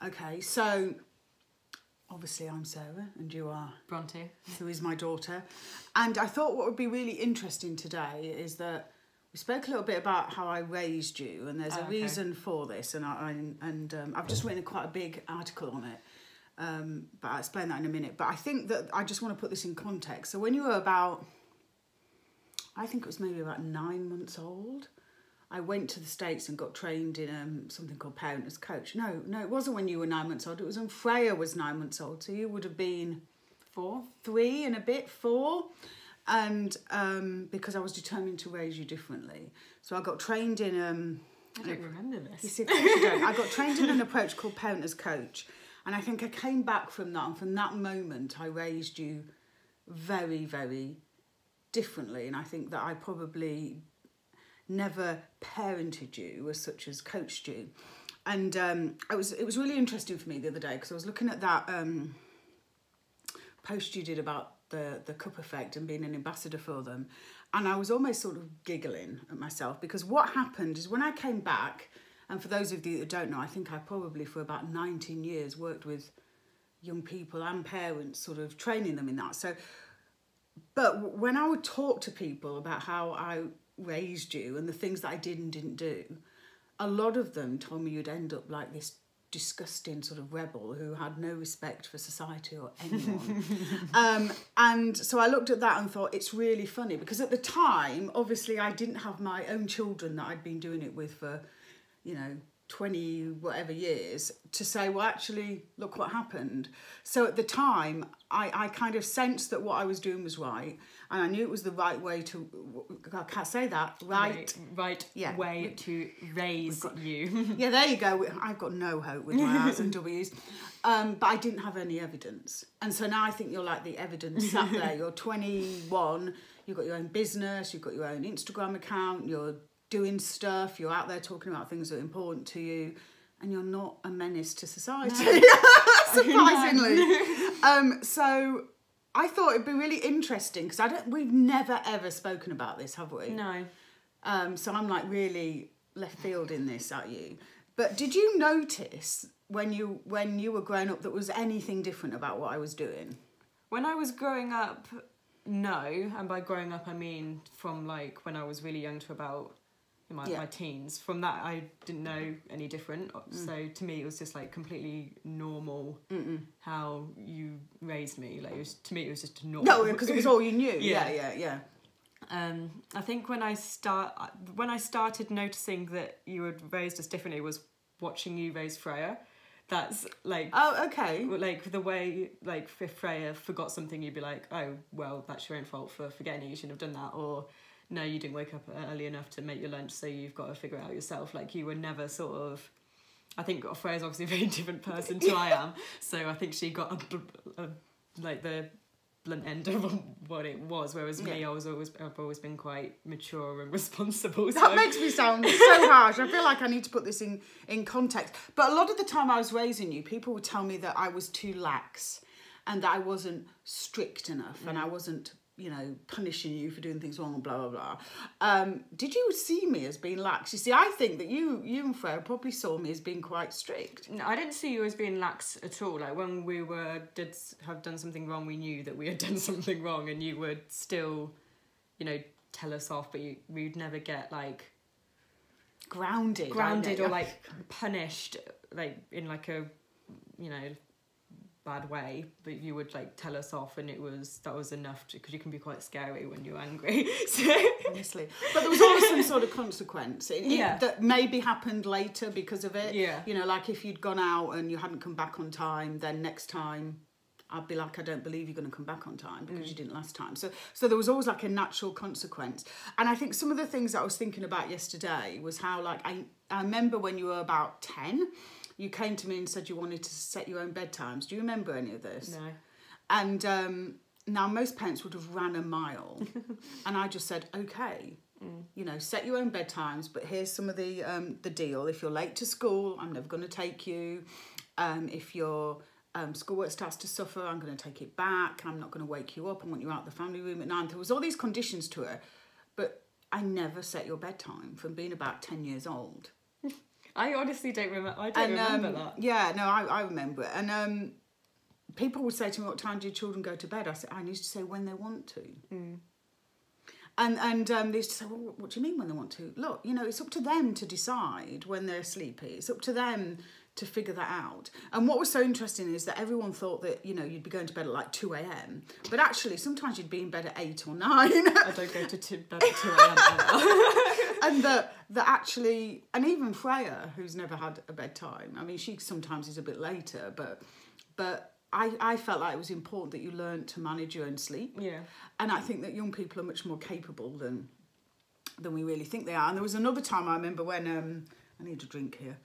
Okay, so obviously I'm Sarah and you are Bronte, who is my daughter. And I thought what would be really interesting today is that we spoke a little bit about how I raised you, and there's a reason for this, and I've just written quite a big article on it, but I'll explain that in a minute. But I think that I just want to put this in context. So when you were about, I think it was maybe about 9 months old, I went to the States and got trained in something called Parent as Coach. No, it wasn't when you were 9 months old. It was when Freya was 9 months old. So you would have been 4, 3 and a bit, 4. And because I was determined to raise you differently. So I got trained in... I don't remember this. You see, of course you don't. I got trained in an approach called Parent as Coach. And I think I came back from that. And from that moment, I raised you very, very differently. And I think that I probably never parented you as such as coached you. And it was really interesting for me the other day because I was looking at that post you did about the cup effect and being an ambassador for them, and I was almost sort of giggling at myself because what happened is when I came back, and for those of you that don't know, I think I probably for about 19 years worked with young people and parents, sort of training them in that. So, but when I would talk to people about how I raised you and the things that I did and didn't do, a lot of them told me you'd end up like this disgusting sort of rebel who had no respect for society or anyone. And so I looked at that and thought it's really funny because at the time, obviously I didn't have my own children that I'd been doing it with for, 20 whatever years to say, well, actually, look what happened. So at the time, I kind of sensed that what I was doing was right. And I knew it was the right way to, I can't say that, right way to raise you. Yeah, there you go. I've got no hope with my R's and W's. But I didn't have any evidence. And so now I think you're like the evidence sat there. You're 21, you've got your own business, you've got your own Instagram account, you're doing stuff, you're out there talking about things that are important to you, and you're not a menace to society, surprisingly. So I thought it'd be really interesting because we've never ever spoken about this, have we? No. So I'm like really left field in this at you. But did you notice when you were growing up that was anything different about what I was doing? When I was growing up, no. And by growing up, I mean from like when I was really young to about my teens. From that, I didn't know any different. So to me, it was just like completely normal how you raised me. Like to me, it was just normal. No, because it was all you knew. Yeah. I think when I started noticing that you had raised us differently was watching you raise Freya. That's like... Oh, okay. Like the way, like if Freya forgot something, you'd be like, oh, well, that's your own fault for forgetting it. You shouldn't have done that. Or, no, you didn't wake up early enough to make your lunch, so you've got to figure it out yourself. Like you were never sort of... I think Freya's obviously a very different person to I am. So I think she got like the blunt end of what it was, whereas me, I've always been quite mature and responsible. That makes me sound so harsh. I feel like I need to put this in context. But a lot of the time I was raising you, people would tell me that I was too lax and that I wasn't strict enough and I wasn't, punishing you for doing things wrong and blah, blah, blah. Did you see me as being lax? You see, I think that you and Freya probably saw me as being quite strict. No, I didn't see you as being lax at all. Like when we did have done something wrong, we knew that we had done something wrong and you would still, tell us off, but we'd never get like... Grounded or like punished, like in like a, bad way, but you would like tell us off, and that was enough because you can be quite scary when you're angry. So honestly, but there was always some sort of consequence that maybe happened later because of it. Like if you'd gone out and you hadn't come back on time, then next time I'd be like, I don't believe you're going to come back on time because you didn't last time. So there was always like a natural consequence. And I think some of the things that I was thinking about yesterday was how like I remember when you were about 10, you came to me and said you wanted to set your own bedtimes. Do you remember any of this? No. And now most parents would have ran a mile. And I just said, okay, set your own bedtimes, but here's some of the deal. If you're late to school, I'm never going to take you. If your schoolwork starts to suffer, I'm going to take it back. I'm not going to wake you up. I want you out the family room at 9. There was all these conditions to her, but I never set your bedtime from being about 10 years old. I honestly don't remember. I don't remember that. Yeah, no, I remember it. And people would say to me, what time do your children go to bed? I said, I used to say when they want to. And they used to say, well, what do you mean when they want to? Look, you know, it's up to them to decide when they're sleepy. It's up to them to figure that out. And what was so interesting is that everyone thought that, you know, you'd be going to bed at like 2 a.m. But actually, sometimes you'd be in bed at 8 or 9. I don't go to bed at 2 a.m. And that actually, and even Freya, who's never had a bedtime, I mean, she sometimes is a bit later, but I felt like it was important that you learned to manage your own sleep. Yeah. And I think that young people are much more capable than we really think they are. And there was another time I remember when, I need a drink here.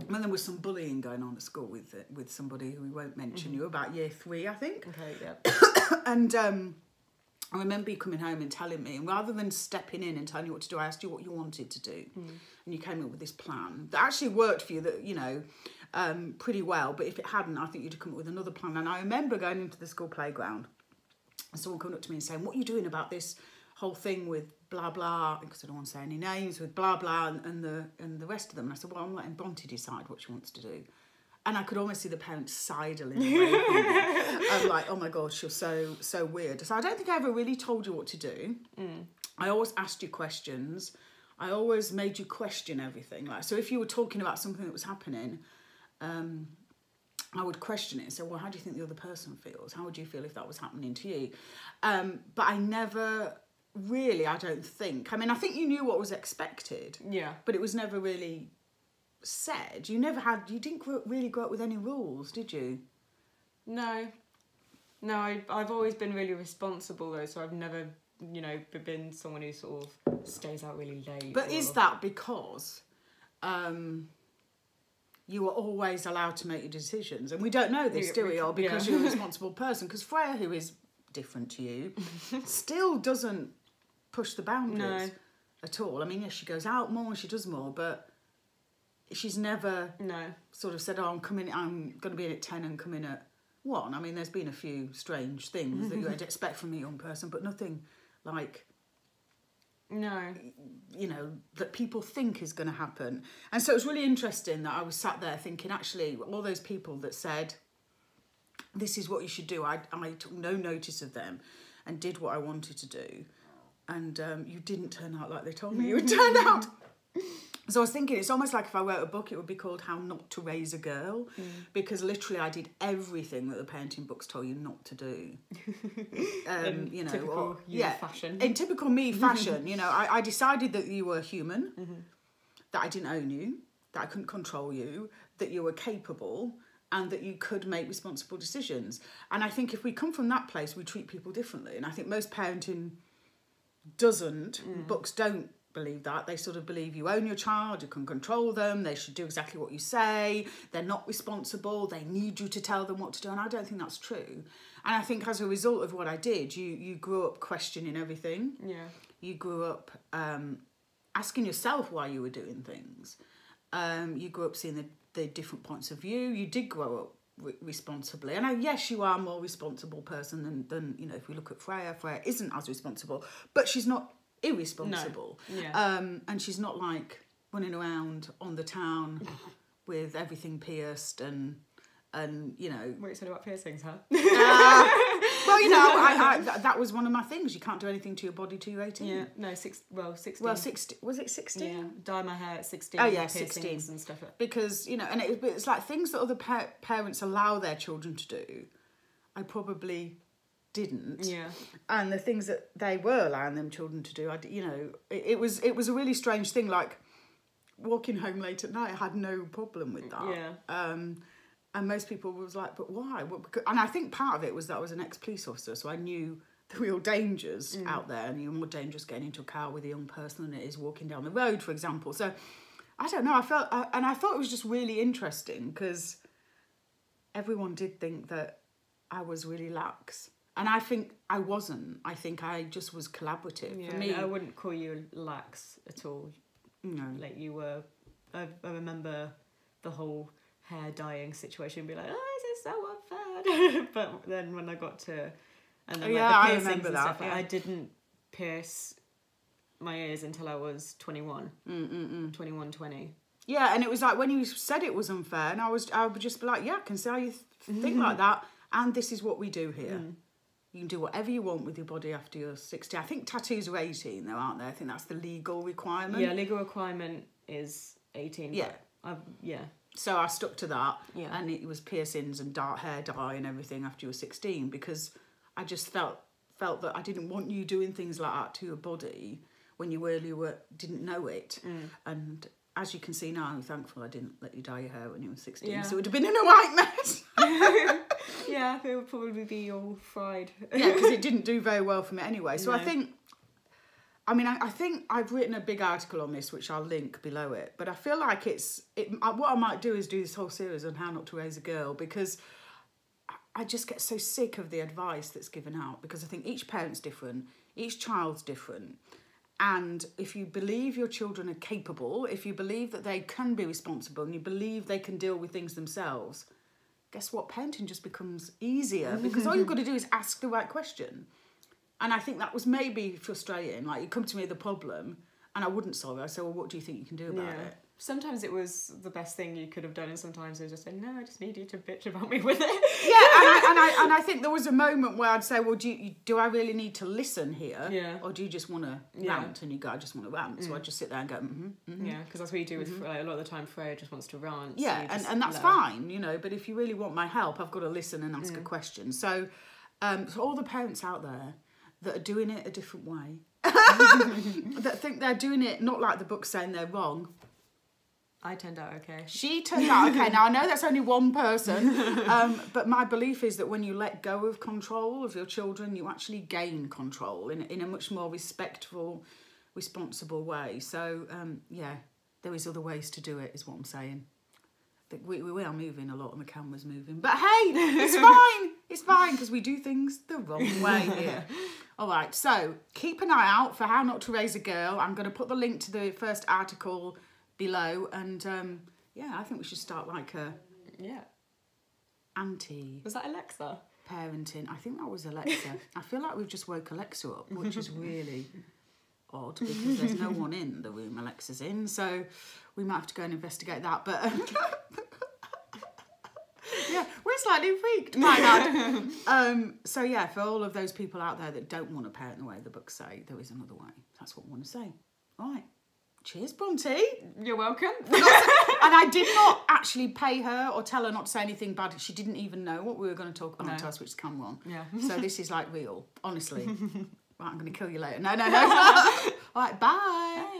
When there was some bullying going on at school with somebody who we won't mention, you about year 3, I think. Okay, yeah. And I remember you coming home and telling me, and rather than stepping in and telling you what to do, I asked you what you wanted to do. And you came up with this plan that actually worked for you, that, you know, pretty well. But if it hadn't, I think you'd have come up with another plan. And I remember going into the school playground and someone coming up to me and saying, what are you doing about this whole thing with blah blah, because I don't want to say any names, with blah blah and the rest of them. And I said, well, I'm letting Bronte decide what she wants to do. And I could almost see the parents sidling away from me. I'm like, oh my God, you're so weird. So I don't think I ever really told you what to do. I always asked you questions. I always made you question everything. Like, so if you were talking about something that was happening, I would question it and say, well, how do you think the other person feels? How would you feel if that was happening to you? But I never really, I don't think. I mean, I think you knew what was expected. Yeah. But it was never really said. You didn't really grow up with any rules, did you? No, I've always been really responsible though, so I've never, you know, been someone who sort of stays out really late. But is that because you were always allowed to make your decisions? And we don't know this, do we? Or because you're a responsible person? Because Freya, who is different to you, still doesn't push the boundaries at all. I mean, yes, she goes out more and she does more, but she's never sort of said, oh, I'm going to be in at 10 and come in at 1. I mean, there's been a few strange things that you'd expect from a young person, but nothing like, you know, that people think is going to happen. And so it was really interesting that I was sat there thinking, actually, all those people that said, this is what you should do, I took no notice of them and did what I wanted to do. And you didn't turn out like they told me you would turn out. So I was thinking, it's almost like if I wrote a book, it would be called How Not to Raise a Girl, because literally I did everything that the parenting books told you not to do. In you know, typical fashion. In typical me fashion, you know, I decided that you were human, that I didn't own you, that I couldn't control you, that you were capable, and that you could make responsible decisions. And I think if we come from that place, we treat people differently. And I think most parenting doesn't, books don't believe that. They sort of believe you own your child, you can control them, they should do exactly what you say, they're not responsible, they need you to tell them what to do. And I don't think that's true. And I think as a result of what I did, you grew up questioning everything. Yeah. You grew up asking yourself why you were doing things. You grew up seeing the different points of view. You did grow up responsibly. And yes, you are a more responsible person than you know, if we look at Freya isn't as responsible, but she's not irresponsible. No. Yeah. And she's not like running around on the town with everything pierced and you know. What you said about piercings, huh? Well, you know, that was one of my things. You can't do anything to your body till you're 18. Yeah, no, 16. Well, 60, was it 16? Yeah, dye my hair at 16. Oh yeah, 16 and stuff. Because, you know, and it's like things that other parents allow their children to do, I probably didn't. Yeah. And the things that they were allowing them children to do, you know, it was a really strange thing. Like walking home late at night, I had no problem with that. Yeah. And most people was like, but why? Well, and I think part of it was that I was an ex-police officer, so I knew the real dangers out there, and you're more dangerous getting into a car with a young person than it is walking down the road, for example. So I don't know. I thought it was just really interesting because everyone did think that I was really lax. And I think I wasn't. I think I just was collaborative. Yeah, for me, I wouldn't call you lax at all. No. Like you were... I remember the whole hair dyeing situation and be like, oh, this is so unfair. But then when I got to... And then, like, the piercings I remember that. Stuff, I didn't pierce my ears until I was 21. 21, 20. Yeah, and it was like when you said it was unfair, and I would just be like, yeah, I can see how you think like that, and this is what we do here. You can do whatever you want with your body after you're 60. I think tattoos are 18 though, aren't they? I think that's the legal requirement. Yeah, legal requirement is 18. Yeah. Yeah. So I stuck to that, Yeah. and it was piercings and dark hair dye and everything after you were 16, because I just felt that I didn't want you doing things like that to your body when you really didn't know it. And as you can see now, I'm thankful I didn't let you dye your hair when you were 16, Yeah. so it would have been in a white mess. Yeah, it would probably be all fried. Yeah, because it didn't do very well for me anyway. So No. I think I've written a big article on this, which I'll link below it. But I feel like what I might do is do this whole series on how not to raise a girl, because I just get so sick of the advice that's given out, because I think each parent's different, each child's different. And if you believe your children are capable, if you believe that they can be responsible, and you believe they can deal with things themselves, guess what? Parenting just becomes easier, because all you've got to do is ask the right question. And I think that was maybe frustrating. Like, you come to me with a problem and I wouldn't solve it. I say, well, what do you think you can do about it? Sometimes it was the best thing you could have done, and sometimes it was just saying, no, I just need you to bitch about me with it. Yeah, and I think there was a moment where I'd say, well, do I really need to listen here? Yeah. Or do you just want to rant? And you go, I just want to rant. So I just sit there and go, Yeah, because that's what you do with a lot of the time. Freya just wants to rant. Yeah, so and that's fine, you know, but if you really want my help, I've got to listen and ask a question. So, so all the parents out there that are doing it a different way, that think they're doing it not like the book's saying they're wrong. I turned out okay. She turned out okay. Now, I know that's only one person, but my belief is that when you let go of control of your children, you actually gain control in a much more respectful, responsible way. So, yeah, there is other ways to do it, is what I'm saying. I think we are moving a lot and the camera's moving. But hey, it's fine. It's fine, because we do things the wrong way here. All right, so keep an eye out for How Not to Raise a Girl. I'm going to put the link to the first article below, and yeah, I think we should start like a Was that Alexa? Parenting. I think that was Alexa. I feel like we've just woke Alexa up, which is really odd, because there's no one in the room Alexa's in, so we might have to go and investigate that. But yeah, we're slightly freaked by that. So yeah, for all of those people out there that don't want to parent the way the books say, there is another way. That's what I want to say. All right. Cheers, Bronte. You're welcome. And I did not actually pay her or tell her not to say anything bad. She didn't even know what we were going to talk about until I switched the camera on. Yeah. So this is like real, honestly. Right, I'm going to kill you later. No. All right, bye.